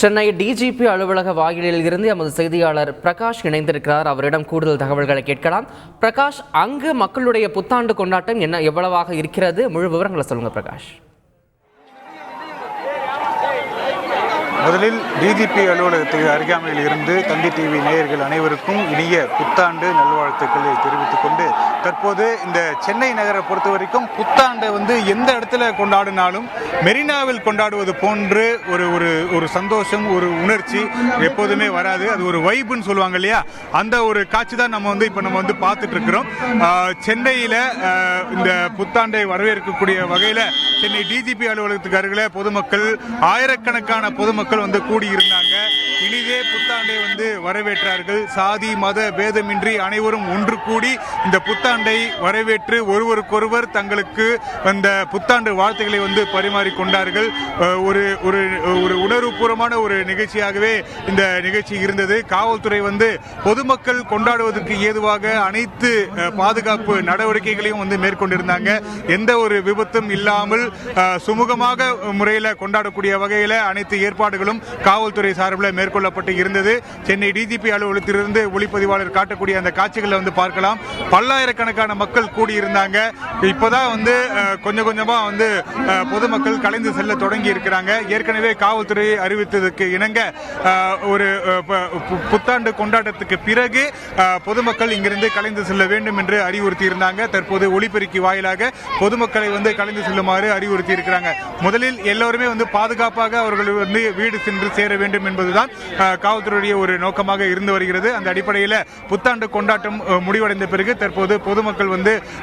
Chennai DGP அலுவலக வாயிலில் இருந்து எமது செய்தியாளர் பிரகாஷ் இணைந்திருக்கிறார். அவரிடம் கூடுதல் தகவல்களை கேட்கலாம். பிரகாஷ், அங்கு மக்களுடைய புத்தாண்டு கொண்டாட்டம் எவ்வளவாக இருக்கிறது? முழு விவரங்களை சொல்லுங்க பிரகாஷ். முதலில் டிஜிபி அலுவலகத்துக்கு அருகாமையில் இருந்து தந்தி டிவி நேயர்கள் அனைவருக்கும் இனிய புத்தாண்டு நல்வாழ்த்துக்களை தெரிவித்துக் கொண்டு, தற்போது இந்த சென்னை நகரை பொறுத்த வரைக்கும் புத்தாண்டை எந்த இடத்துல கொண்டாடினாலும் மெரினாவில் கொண்டாடுவது போன்று ஒரு சந்தோஷம், ஒரு உணர்ச்சி எப்போதுமே வராது. அது ஒரு வைப்புன்னு சொல்லுவாங்க இல்லையா, அந்த ஒரு காட்சி தான் இப்போ நம்ம பார்த்துட்டு இருக்கிறோம். சென்னையில் இந்த புத்தாண்டை வரவேற்கக்கூடிய வகையில் சென்னை டிஜிபி அலுவலகத்துக்கு அருகில் பொதுமக்கள், ஆயிரக்கணக்கான பொதுமக்கள் கூடியிருந்தாங்க. இனிதே புத்தாண்டை வரவேற்றார்கள். சாதி மத பேதமின்றி அனைவரும் ஒன்று கூடி இந்த புத்தாண்டை வரவேற்று ஒருவருக்கொருவர் தங்களுக்கு அந்த புத்தாண்டு வாழ்த்துக்களை பரிமாறிக்கொண்டார்கள். ஒரு உணர்வுபூர்வமான ஒரு நிகழ்ச்சியாகவே இந்த நிகழ்ச்சி இருந்தது. காவல்துறை பொதுமக்கள் கொண்டாடுவதற்கு ஏதுவாக அனைத்து பாதுகாப்பு நடவடிக்கைகளையும் மேற்கொண்டிருந்தாங்க. எந்த ஒரு விபத்தும் இல்லாமல் சுமூகமாக முறையில் கொண்டாடக்கூடிய வகையில் அனைத்து ஏற்பாடுகளும் காவல்துறை சார்பில் மேற்கொள்ளப்பட்டு இருந்தது. சென்னை டிஜிபி அலுவலகத்திலிருந்து ஒளிப்பதிவாளர் காட்டக்கூடிய அந்த காட்சிகளை பார்க்கலாம். பல்லாயிரக்கணக்கான மக்கள் கூடியிருந்தாங்க. இப்போதான் கொஞ்சம் கொஞ்சமா பொதுமக்கள் கலைந்து செல்ல தொடங்கி இருக்கிறாங்க. ஏற்கனவே காவல்துறை அறிவித்ததற்கு இணங்க ஒரு புத்தாண்டு கொண்டாட்டத்துக்கு பிறகு பொதுமக்கள் இங்கிருந்து கலைந்து செல்ல வேண்டும் என்று அறிவுறுத்தி இருந்தாங்க. தற்போது ஒளிபெருக்கி வாயிலாக பொதுமக்களை கலைந்து செல்லுமாறு அறிவுறுத்தி இருக்கிறாங்க. முதலில் எல்லோருமே பாதுகாப்பாக அவர்கள் வீடு சென்று சேர வேண்டும் என்பதுதான் காவல்துறையுடைய ஒரு நோக்கமாக இருந்து வருகிறது. அந்த அடிப்படையில் புத்தாண்டு கொண்டாட்டம் முடிவடைந்த பிறகு தற்போது பொதுமக்கள்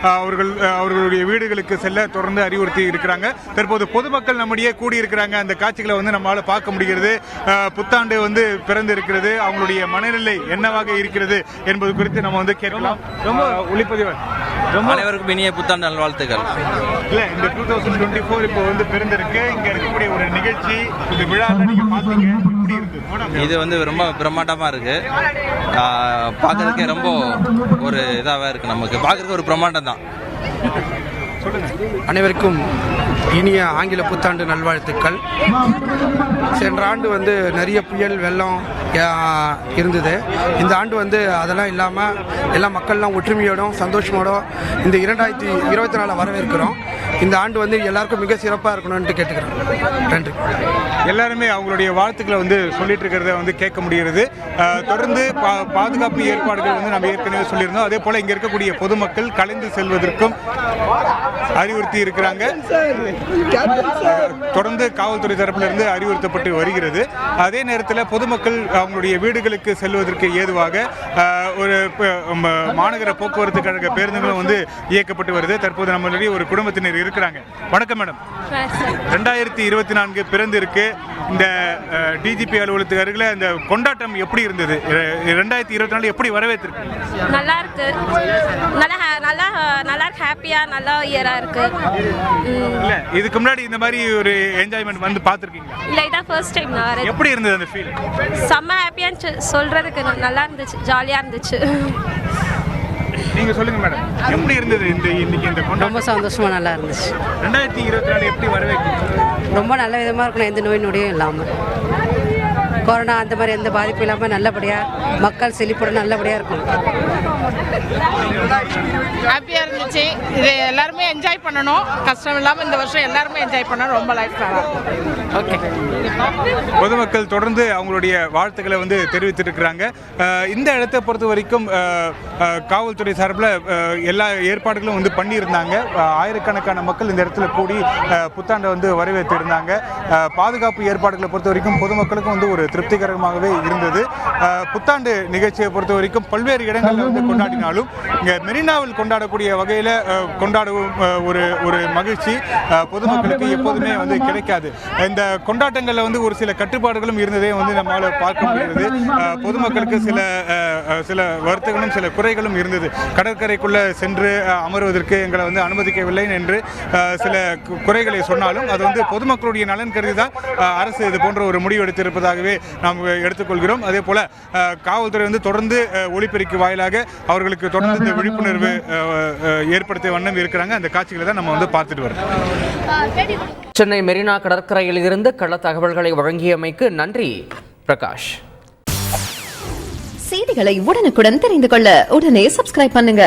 அவர்களுடைய வீடுகளுக்கு செல்ல தொடர்ந்து அறிவுறுத்தி இருக்கிறாங்க. தற்போது பொதுமக்கள் நம்முடைய கூடியிருக்கிறாங்க. அந்த காட்சிகளை நம்மளால பார்க்க முடிகிறது. புத்தாண்டு பிறந்து இருக்கிறது. அவங்களுடைய மனநிலை என்னவாக இருக்கிறது என்பது குறித்து நம்ம கேட்கலாம். ரொம்ப ஒளிப்பதிவர், அனைவருக்கும் இனிய புத்தாண்டு நல்வாழ்த்துக்கள். இல்ல, இந்த 2024 இப்போ பிறந்திருக்கு. இங்க இருக்கக்கூடிய ஒரு நிகழ்ச்சி, இந்த விழாவை நீங்க பாத்தீங்க, எப்படி இருக்கு? இது ரொம்ப பிரம்மாண்டமா இருக்கு. பார்க்கறதுக்கே ரொம்ப ஒரு இதாவே இருக்கு. நமக்கு பார்க்கறதுக்கு ஒரு பிரம்மாண்டம் தான். அனைவருக்கும் இனிய ஆங்கில புத்தாண்டு நல்வாழ்த்துக்கள். சென்ற ஆண்டு நிறைய புயல் வெள்ளம் இருந்தது. இந்த ஆண்டு அதெல்லாம் இல்லாமல் எல்லா மக்கள்லாம் ஒற்றுமையோடும் சந்தோஷமோடும் இந்த 2024 வரவேற்கிறோம். இந்த ஆண்டு எல்லாருக்கும் மிக சிறப்பாக இருக்கணும்னு கேட்டுக்கிறேன். நன்றி. எல்லாருமே அவங்களுடைய வாழ்த்துக்களை சொல்லிட்டு இருக்கிறத கேட்க முடிகிறது. தொடர்ந்து பாதுகாப்பு ஏற்பாடுகள் நம்ம ஏற்கனவே சொல்லியிருந்தோம். அதே போல இங்க இருக்கக்கூடிய பொதுமக்கள் கலைந்து செல்வதற்கும் அறிவுறுத்தி இருக்கிறாங்க. தொடர்ந்து காவல்துறை தரப்பிலிருந்து அறிவுறுத்தப்பட்டு வருகிறது. அதே நேரத்தில் பொதுமக்கள் அவங்களுடைய வீடுகளுக்கு செல்வதற்கு ஏதுவாக ஒரு மாநகர போக்குவரத்து கழக பேருந்துகளும் இயக்கப்பட்டு வருது. தற்போது நம்மளுடைய ஒரு குடும்பத்தினர் இருக்கிறாங்க. வணக்கம் மேடம். 2024 பிறந்து இருக்கு. இந்த டிஜிபி அலுவலகத்துக்கு அருகில் இந்த கொண்டாட்டம் எப்படி இருந்தது? 2024 எப்படி வரவேற்றிருக்கு? நல்லா இருக்கு. நல்லா ஹாப்பியா நல்ல இயரா இருக்கு. இல்ல, இதுக்கு முன்னாடி இந்த மாதிரி ஒரு என்ஜாய்மெண்ட் பார்த்திருக்கீங்களா? இல்ல, இதான் ஃபர்ஸ்ட் டைம் நான் வரேன். எப்படி இருந்தது அந்த ஃபீல்? செம்ம ஹாப்பியா சொல்றதுக்கு நல்லா இருந்துச்சு, ஜாலியா இருந்துச்சு. நீங்க சொல்லுங்க மேடம், எப்படி இருந்தது இன்னைக்கு இந்த கொண்டாட்டம்? ரொம்ப சந்தோஷமா நல்லா இருந்துச்சு. 2024 எப்படி வரவேற்கிறீங்க? ரொம்ப நல்ல விதமாக இருக்கணும். எந்த நோய் நொடியும் இல்லாமல், கொரோனா அந்த மாதிரி எந்த பாதிப்பும் இல்லாமல் நல்லபடியாக மக்கள் செழிப்புடன் நல்லபடியாக இருக்கும். ஹாப்பியாக இருந்துச்சு. இது எல்லாருமே என்ஜாய் பண்ணணும். கஷ்டம் இல்லாமல் இந்த வருஷம் எல்லாருமே என்ஜாய் பண்ணணும். ரொம்ப லைஃப் நல்லா இருக்கும். ஓகே. பொதுமக்கள் தொடர்ந்து அவங்களுடைய வாழ்த்துக்களை தெரிவித்துட்டு இருக்கிறாங்க. இந்த இடத்தை பொறுத்த வரைக்கும் காவல்துறை சார்பில் எல்லா ஏற்பாடுகளும் பண்ணியிருந்தாங்க. ஆயிரக்கணக்கான மக்கள் இந்த இடத்துல கூடி புத்தாண்டை வரவேற்று இருந்தாங்க. பாதுகாப்பு ஏற்பாடுகளை பொறுத்த வரைக்கும் பொதுமக்களுக்கும் ஒரு திருப்திகரமாகவே இருந்தது. புத்தாண்டு நிகழ்ச்சியை பொறுத்த வரைக்கும் பல்வேறு இடங்களில் கொண்டாடினாலும் இங்கே மெரினாவில் கொண்டாடக்கூடிய வகையில் கொண்டாடும் ஒரு மகிழ்ச்சி பொதுமக்களுக்கு எப்போதுமே கிடைக்காது. இந்த கொண்டாட்டங்களில் ஒரு சில கட்டுப்பாடுகளும் இருந்ததே நம்மளால் பார்க்க முடிகிறது. பொதுமக்களுக்கு சில வருத்தங்களும் சில குறைகளும் இருந்தது. கடற்கரைக்குள்ளே சென்று அமர்வதற்கு எங்களை அனுமதிக்கவில்லை என்று சில குறைகளை சொன்னாலும் அது பொதுமக்களுடைய நலன் கருதி தான் அரசு இது போன்ற ஒரு முடிவு எடுத்திருப்பதாகவே நாம் எடுத்துக்கொள்கிறோம். அதே போல் காவல்துறை வந்து தொடர்ந்து ஒலிபெருக்கி வாயிலாக அவர்களுக்கு தொடர்ந்து இந்த விழிப்புணர்வு ஏற்படுத்திய வண்ணம் இருக்கிறாங்க. அந்த காட்சிகளை தான் நம்ம வந்து பார்த்துட்டு வரோம். சென்னை மெரினா கடற்கரையில் இருந்து கள தகவல்களை வழங்கியமைக்கு நன்றி பிரகாஷ். செய்திகளை உடனுக்குடன் தெரிந்து கொள்ள உடனே சப்ஸ்கிரைப் பண்ணுங்க.